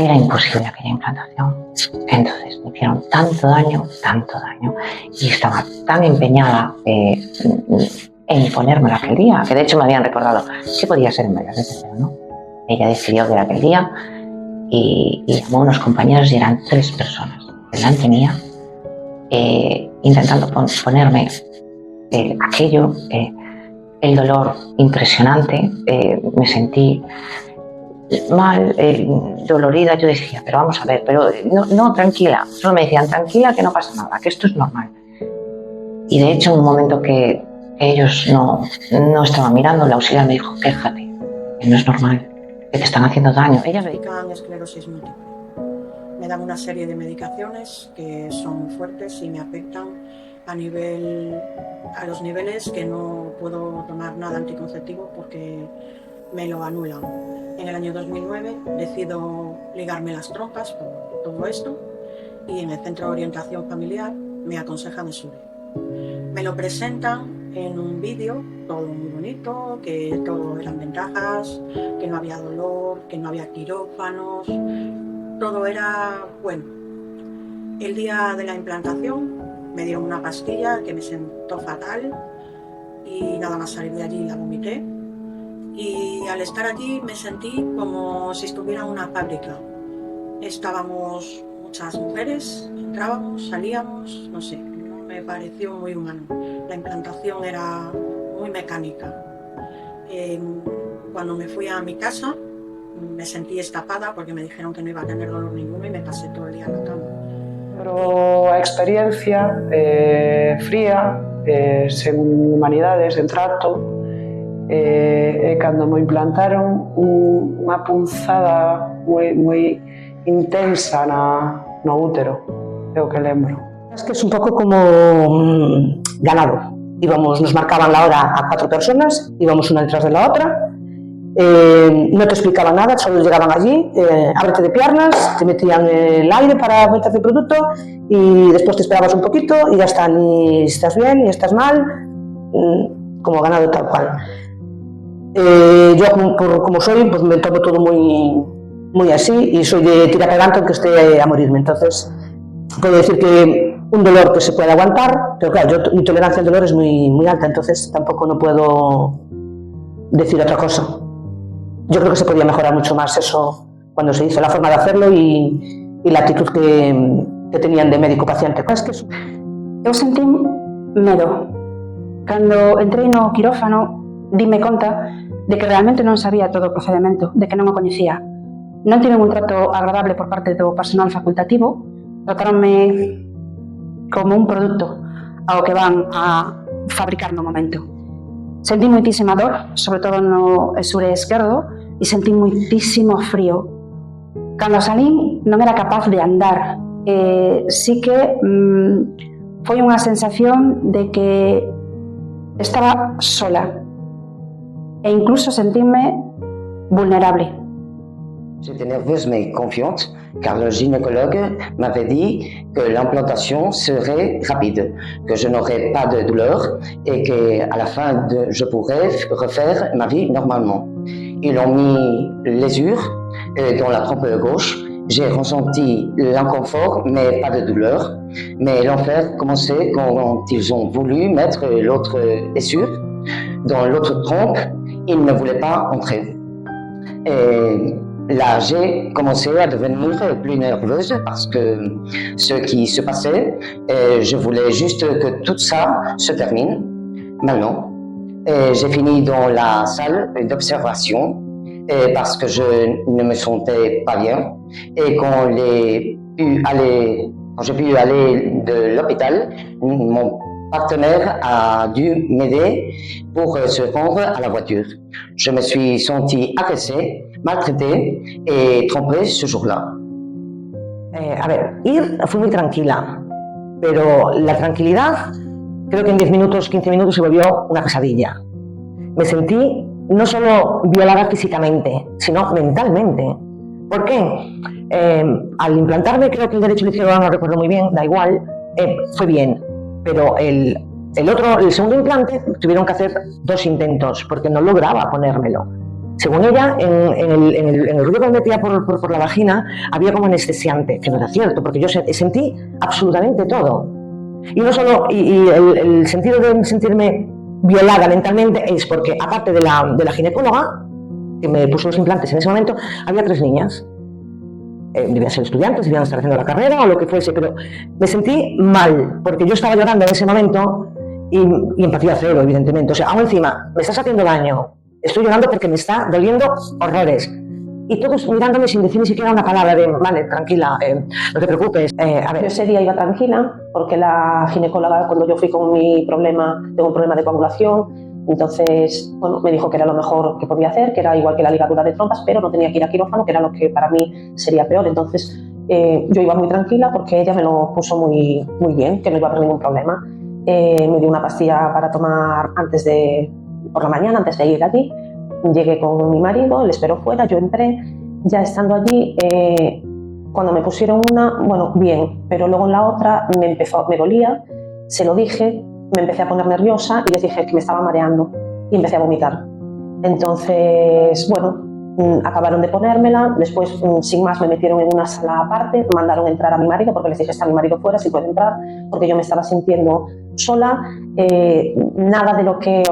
era imposible aquella implantación. Entonces me hicieron tanto daño, y estaba tan empeñada en ponérmelo aquel día, que de hecho me habían recordado que podía ser en varias veces, pero no. Ella decidió que era aquel día y llamó a unos compañeros y eran 3 personas delante mía, intentando ponerme aquello, el dolor impresionante, me sentí mal, dolorida. Yo decía, pero vamos a ver, pero no, tranquila. Solo me decían, tranquila, que no pasa nada, que esto es normal. Y de hecho, en un momento que ellos no estaban mirando, la auxiliar me dijo, quéjate, que no es normal, que te están haciendo daño. Ella me dedican esclerosis múltiple. Me dan una serie de medicaciones que son fuertes y me afectan a los niveles que no puedo tomar nada anticonceptivo porque me lo anulan. En el año 2009 decido ligarme las trompas por todo esto y en el Centro de Orientación Familiar me aconsejan ESURE. Me lo presentan en un vídeo, todo muy bonito, que todo eran ventajas, que no había dolor, que no había quirófanos, todo era bueno. El día de la implantación me dieron una pastilla que me sentó fatal y nada más salir de allí la vomité. Y al estar allí me sentí como si estuviera en una fábrica. Estábamos muchas mujeres, entrábamos, salíamos, no sé, no me pareció muy humano. La implantación era muy mecánica. Cuando me fui a mi casa me sentí estapada porque me dijeron que no iba a tener dolor ninguno y me pasé todo el día en la cama. Pero a experiencia fría, sen humanidades, en trato, cando me implantaron unha punzada moi intensa no útero, é o que lembro. Es que es un poco como ganado. Nos marcaban la hora a 4 personas, íbamos una detrás de la otra, no te explicaban nada, solo llegaban allí, ábrete de piernas, te metían el aire para meterte el producto y después te esperabas un poquito y ya está, ni estás bien, ni estás mal, como ganado tal cual. Yo como soy, pues me tomo todo muy así y soy de tirar adelante aunque esté a morirme. Entonces puedo decir que un dolor que se puede aguantar, pero claro, mi tolerancia al dolor es muy alta, entonces tampoco no puedo decir otra cosa. Yo creo que se podía mejorar mucho más eso cuando se hizo, la forma de hacerlo y la actitud que tenían de médico-paciente. Es que eu sentí medo. Cando entrei no quirófano, dime conta de que realmente non sabía todo o procedimento, de que non o coñecía. Non tive un trato agradable por parte do personal facultativo, trataronme como un produto ao que van a fabricar no momento. Sentí moitísima dor, sobre todo no ESURE esquerdo, e sentí moitísimo frío. Cando salín non era capaz de andar. Sí que foi unha sensación de que estaba sola e incluso sentíme vulnerable. J'étais nerveuse mais confiante car le gynécologue m'avait dit que l'implantation serait rapide, que je n'aurais pas de douleur et qu'à la fin je pourrais refaire ma vie normalement. Ils ont mis l'ésure dans la trompe gauche. J'ai ressenti l'inconfort mais pas de douleur. Mais l'enfer commençait quand ils ont voulu mettre l'autre essure dans l'autre trompe. Ils ne voulaient pas entrer. Et là, j'ai commencé à devenir plus nerveuse parce que ce qui se passait, je voulais juste que tout ça se termine maintenant. Et j'ai fini dans la salle d'observation parce que je ne me sentais pas bien. Et quand j'ai pu aller de l'hôpital, mon partenaire a dû m'aider pour se rendre à la voiture. Je me suis sentie agressée, maltraitée et trompée ce jour-là. A ver, fui muy tranquila, pero la tranquilidad creo que en 10 minutos, 15 minutos se volvió una pesadilla. Me sentí no solo violada físicamente, sino mentalmente. ¿Por qué? Al implantarme, creo que el derecho ligero, no recuerdo muy bien, da igual, fue bien, pero el segundo implante tuvieron que hacer 2 intentos porque no lograba ponérmelo. Según ella, en el ruido que me metía por la vagina había como anestesiante, que no era cierto, porque yo sentí absolutamente todo. Y no solo, el sentido de sentirme violada mentalmente es porque, aparte de la ginecóloga, que me puso los implantes en ese momento, había 3 niñas. Debían ser estudiantes, debían estar haciendo la carrera o lo que fuese, pero me sentí mal, porque yo estaba llorando en ese momento y empatía cero, evidentemente. O sea, aún encima, me estás haciendo daño, estoy llorando porque me está doliendo horrores. Y todos mirándome sin decir ni siquiera una palabra de, vale, tranquila, no te preocupes. A ver. Yo ese día iba tranquila porque la ginecóloga, cuando yo fui con mi problema, tengo un problema de coagulación, entonces, bueno, me dijo que era lo mejor que podía hacer, que era igual que la ligadura de trompas, pero no tenía que ir a quirófano, que era lo que para mí sería peor. Entonces, yo iba muy tranquila porque ella me lo puso muy, muy bien, que no iba a haber ningún problema. Me dio una pastilla para tomar por la mañana, antes de ir allí. Llegué con mi marido, él esperó fuera, yo entré. Ya estando allí, cuando me pusieron una, bueno, bien, pero luego en la otra me dolía, se lo dije, me empecé a poner nerviosa y les dije que me estaba mareando y empecé a vomitar. Entonces, bueno, acabaron de ponérmela, después sin más me metieron en una sala aparte, mandaron entrar a mi marido porque les dije está mi marido fuera, si puede entrar, porque yo me estaba sintiendo sola, nada de lo que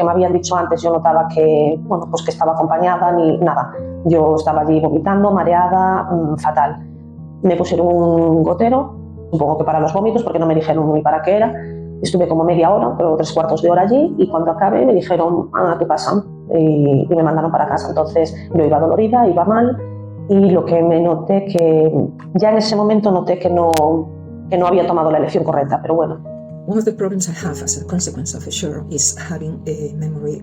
me habían dicho antes yo notaba que, bueno, pues que estaba acompañada ni nada. Yo estaba allí vomitando, mareada, fatal. Me pusieron un gotero, supongo que para los vómitos, porque no me dijeron ni para qué era. Estuve como media hora, pero 3/4 de hora allí, y cuando acabé me dijeron, a tu casa, y me mandaron para casa. Entonces yo iba dolorida, iba mal, y lo que me noté que, ya en ese momento noté que no había tomado la elección correcta, pero bueno. One of the problems I have as a consequence of Assure is having a memory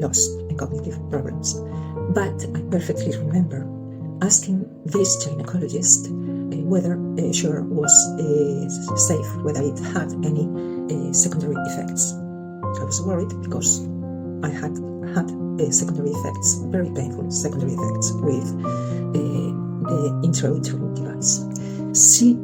loss and cognitive problems. But I perfectly remember asking this gynecologist whether Assure was safe, whether it had any secondary effects. I was worried because I had secondary effects, very painful secondary effects with the intrauterine device. She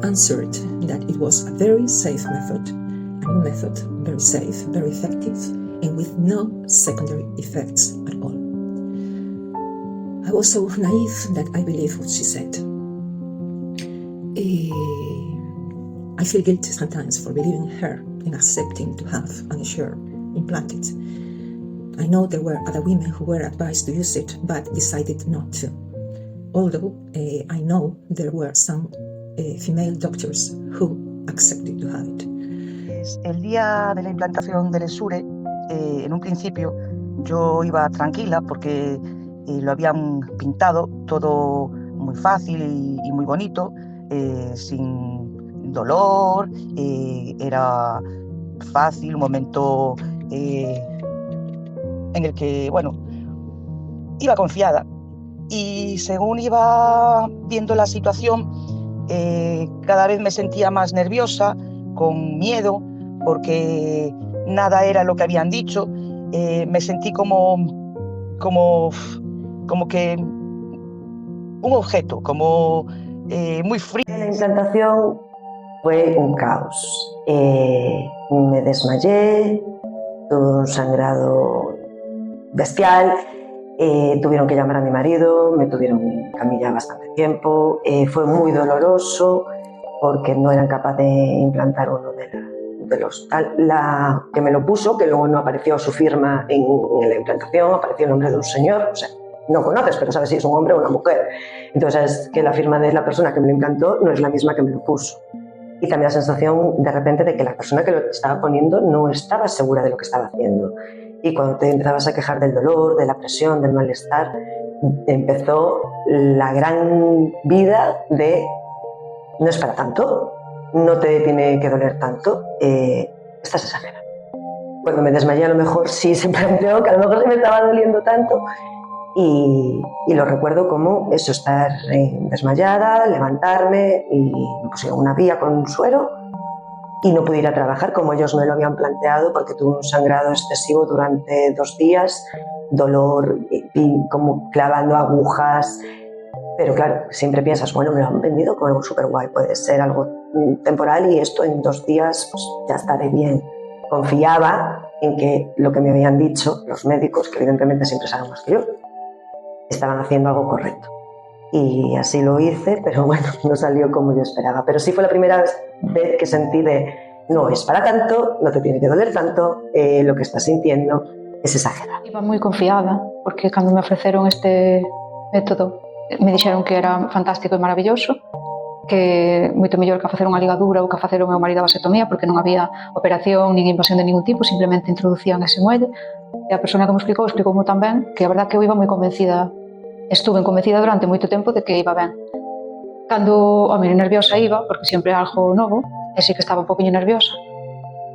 answered that it was a very safe method, a new method, very safe, very effective, and with no secondary effects at all. I was so naive that I believed what she said. I feel guilty sometimes for believing her and accepting to have an Assure implanted. I know there were other women who were advised to use it but decided not to. Although I know there were some female doctors who accepted to have it. El día de la implantación del Essure, en un principio yo iba tranquila porque lo habían pintado todo muy fácil y muy bonito, sin dolor, era fácil, un momento en el que, bueno, iba confiada. Y según iba viendo la situación, cada vez me sentía más nerviosa, con miedo, porque nada era lo que habían dicho. Me sentí como que un objeto, como muy frío. La implantación fue un caos. Me desmayé, tuve un sangrado bestial. Tuvieron que llamar a mi marido, me tuvieron en camilla bastante tiempo, fue muy doloroso porque no eran capaces de implantar uno de los la que me lo puso, que luego no apareció su firma en la implantación, apareció el nombre de un señor, o sea, no conoces, pero sabes si es un hombre o una mujer. Entonces, sabes que la firma de la persona que me lo implantó no es la misma que me lo puso. Y también la sensación de repente de que la persona que lo estaba poniendo no estaba segura de lo que estaba haciendo. Y cuando te empezabas a quejar del dolor, de la presión, del malestar, empezó la gran vida de no es para tanto, no te tiene que doler tanto, estás exagerando. Cuando me desmayé a lo mejor sí se planteó que a lo mejor se me estaba doliendo tanto y lo recuerdo como eso, estar desmayada, levantarme y me pusieron una vía con un suero y no pude ir a trabajar como ellos me lo habían planteado porque tuve un sangrado excesivo durante 2 días, dolor, como clavando agujas, pero claro, siempre piensas, bueno, me lo han vendido como algo súper guay, puede ser algo temporal y esto en 2 días pues, ya estaré bien. Confiaba en que lo que me habían dicho los médicos, que evidentemente siempre saben más que yo, estaban haciendo algo correcto. Y así lo hice, pero bueno, no salió como yo esperaba. Pero sí fue la primera vez que sentí de, no es para tanto, no te tiene que doler tanto, lo que estás sintiendo es exagerado. Iba moi confiada, porque cando me ofreceron este método, me dixeron que era fantástico e maravilloso, que moito mellor que a facer unha ligadura ou que a facer o meu marido a vasectomía, porque non había operación nin invasión de ningún tipo, simplemente introducían ese muelle. E a persona que me explicou tan ben que a verdad que eu iba moi convencida, estuve convencida durante moito tempo de que iba ben. Cando, nerviosa iba, porque sempre é algo novo, e sí que estaba un poquinho nerviosa,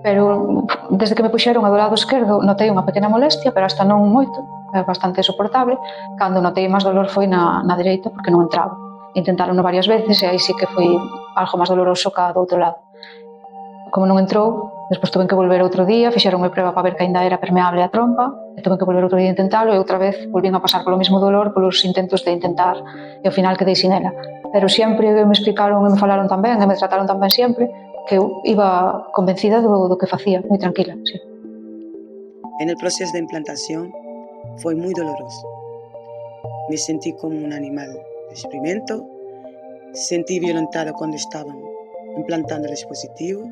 pero desde que me puxeron a do lado esquerdo notei unha pequena molestia, pero hasta non moito, é bastante soportable. Cando notei máis dolor foi na dereita, porque non entraba. Intentaron varias veces e aí sí que foi algo máis doloroso que do outro lado. Como non entrou, despois tuve que volver outro día, fixeronme prova para ver que ainda era permeable a trompa, e tuve que volver outro día a intentalo, e outra vez volvín a pasar polo mesmo dolor, polos intentos de intentar, e ao final quedei sin ela. Pero sempre me explicaron e me falaron tan ben, e me trataron tan ben sempre, que eu iba convencida do que facía, moi tranquila, sí. En el proceso de implantación fue muy doloroso. Me sentí como un animal de experimento, sentí violentado cuando estaban implantando el dispositivo,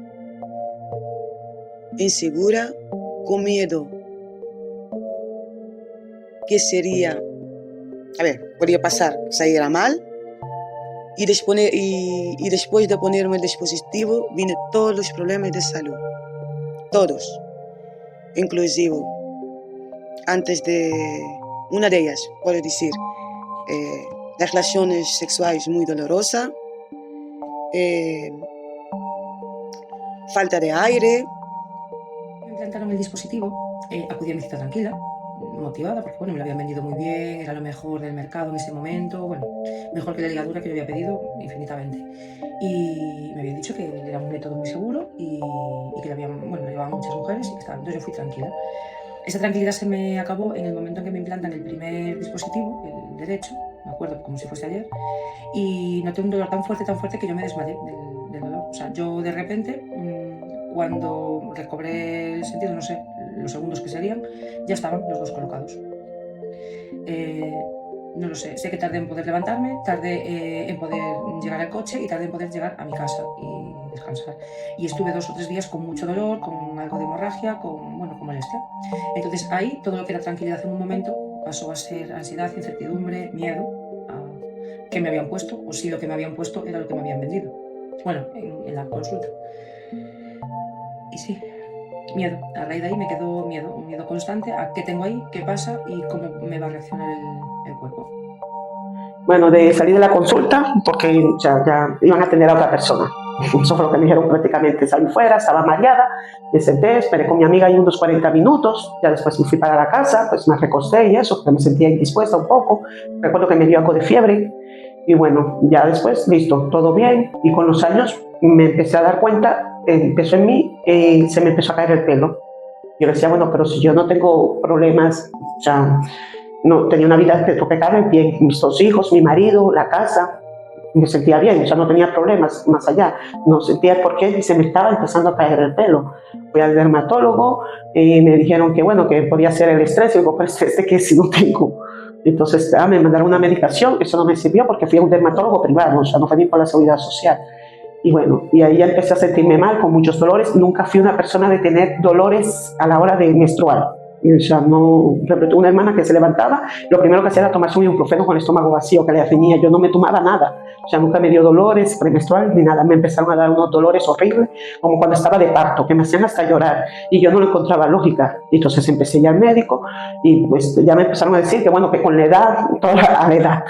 insegura, con miedo que sería, podría pasar, saliera mal. Y después de ponerme el dispositivo, vino todos los problemas de salud. Todos. Inclusive, antes de una de ellas, puedo decir, las relaciones sexuales muy dolorosas, falta de aire. Me implantaron el dispositivo, acudí a mi cita tranquila, motivada, porque me lo habían vendido muy bien, era lo mejor del mercado en ese momento, mejor que la ligadura que yo había pedido infinitamente. Y me habían dicho que era un método muy seguro y que lo llevaban muchas mujeres, y que estaba. Entonces yo fui tranquila. Esa tranquilidad se me acabó en el momento en que me implantan el primer dispositivo, el derecho, me acuerdo como si fuese ayer, y noté un dolor tan fuerte que yo me desmayé del dolor. O sea, yo de repente, cuando recobré el sentido, no sé, los segundos que serían, ya estaban los dos colocados. No lo sé que tardé en poder levantarme, tardé en poder llegar al coche y tardé en poder llegar a mi casa y descansar. Y estuve 2 o 3 días con mucho dolor, con algo de hemorragia, con molestia. Entonces ahí todo lo que era tranquilidad en un momento pasó a ser ansiedad, incertidumbre, miedo a qué me habían puesto, o si lo que me habían puesto era lo que me habían vendido. En la consulta. Y sí, miedo. A raíz de ahí me quedó miedo, un miedo constante a qué tengo ahí, qué pasa y cómo me va a reaccionar el cuerpo. Bueno, de salir de la consulta, porque ya iban a atender a otra persona. Eso fue lo que me dijeron prácticamente. Salí fuera, estaba mareada, me senté, esperé con mi amiga ahí unos 40 minutos, ya después me fui para la casa, pues me recosté y eso, porque me sentía indispuesta un poco. Recuerdo que me dio algo de fiebre y bueno, ya después, listo, todo bien. Y con los años me empecé a dar cuenta, empezó en mí, se me empezó a caer el pelo. Yo decía, bueno, pero si yo no tengo problemas, no tenía una vida impecable, bien, mis 2 hijos, mi marido, la casa, me sentía bien, no tenía problemas más allá, no sentía por qué se me estaba empezando a caer el pelo. Fui al dermatólogo, me dijeron que bueno, que podía ser el estrés, y digo, pero estrés de que si no tengo. Entonces me mandaron una medicación, eso no me sirvió porque fui a un dermatólogo privado, no fue ni por la seguridad social. Y bueno, y ahí ya empecé a sentirme mal, con muchos dolores. Nunca fui una persona de tener dolores a la hora de menstruar. No, tuve una hermana que se levantaba, lo primero que hacía era tomarse un ibuprofeno con el estómago vacío, que le definía. Yo no me tomaba nada, nunca me dio dolores premenstruales ni nada. Me empezaron a dar unos dolores horribles, como cuando estaba de parto, que me hacían hasta llorar, y yo no lo encontraba lógica. Y entonces empecé ya al médico, y pues ya me empezaron a decir que bueno, que con la edad, a la edad,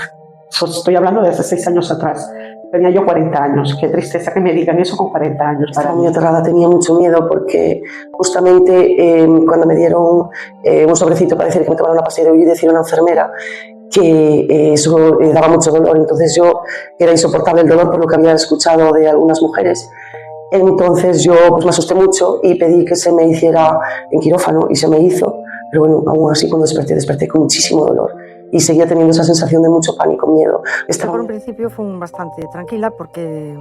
estoy hablando de hace 6 años atrás, tenía yo 40 años, qué tristeza que me digan eso con 40 años. Estaba muy aterrada, tenía mucho miedo porque justamente cuando me dieron un sobrecito para decir que me tomara una pastilla, oí decir a una enfermera que eso daba mucho dolor, entonces yo era insoportable el dolor por lo que había escuchado de algunas mujeres. Entonces yo pues me asusté mucho y pedí que se me hiciera en quirófano y se me hizo, pero bueno, aún así cuando desperté con muchísimo dolor. Y seguía teniendo esa sensación de mucho pánico, miedo. Por un principio fue bastante tranquila porque,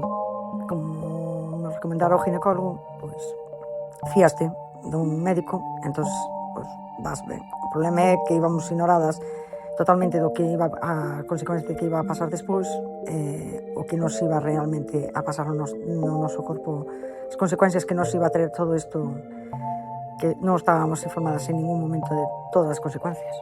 como nos recomendaron el ginecólogo, pues fíaste, dun médico, entón, pues, vas ben. O problema é que íbamos ignoradas totalmente do que iba a consecuencia de que iba a pasar despois, o que nos iba realmente a pasar no noso corpo, as consecuencias que nos iba a traer todo isto, que non estábamos informadas en ningún momento de todas as consecuencias.